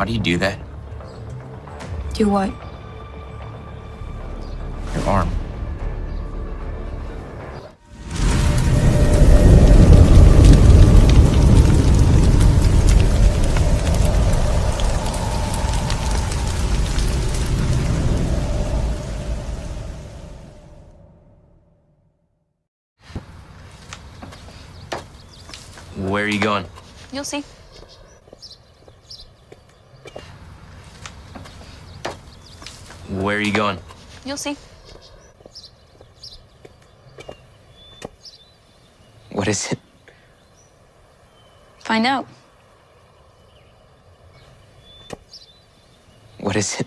Why do you do that? Do what? Your arm. Where are you going? You'll see. Where are you going? You'll see. What is it? Find out. What is it?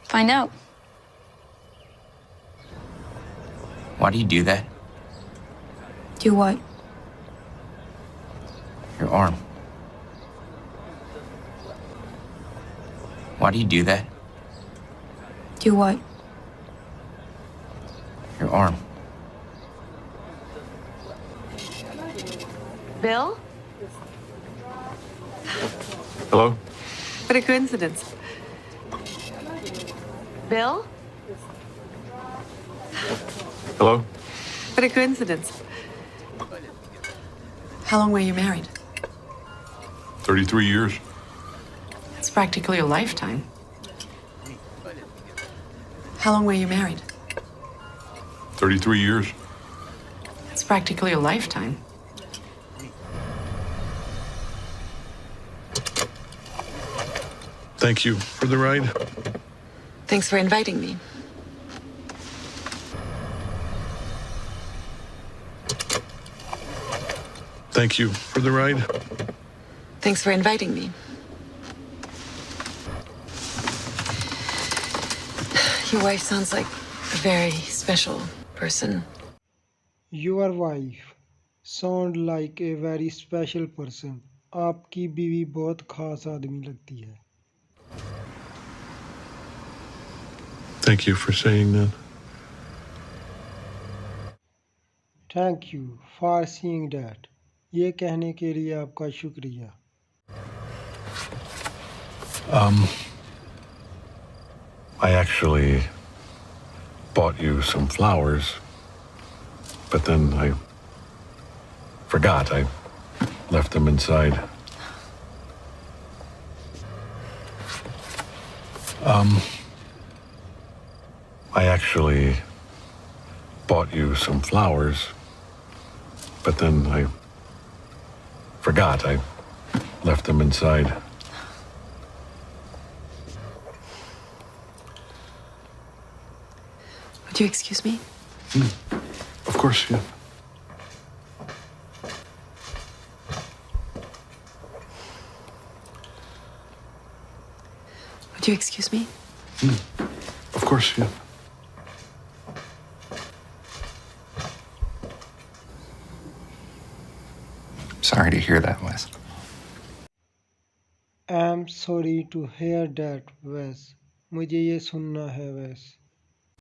Find out. Why do you do that? Do what? Your arm. Why do you do that? Do what? Your arm. Bill? Hello? What a coincidence. Bill? Hello? What a coincidence. How long were you married? 33 years. It's practically a lifetime. How long were you married? 33 years. It's practically a lifetime. Thank you for the ride. Thanks for inviting me. Thank you for the ride. Thanks for inviting me. Your wife sounds like a very special person. Your wife sound like a very special person. आपकी बीवी बहुत खास आदमी लगती है. Thank you for saying that. Thank you for seeing that. ये कहने के लिए आपका शुक्रिया. I actually bought you some flowers, but then I forgot. I left them inside. I actually bought you some flowers, but then I forgot. I left them inside. Would you excuse me? Of course, yeah. Would you excuse me? Of course, yeah. Sorry to hear that, Wes. I'm sorry to hear that, Wes. मुझे ये सुनना है, Wes.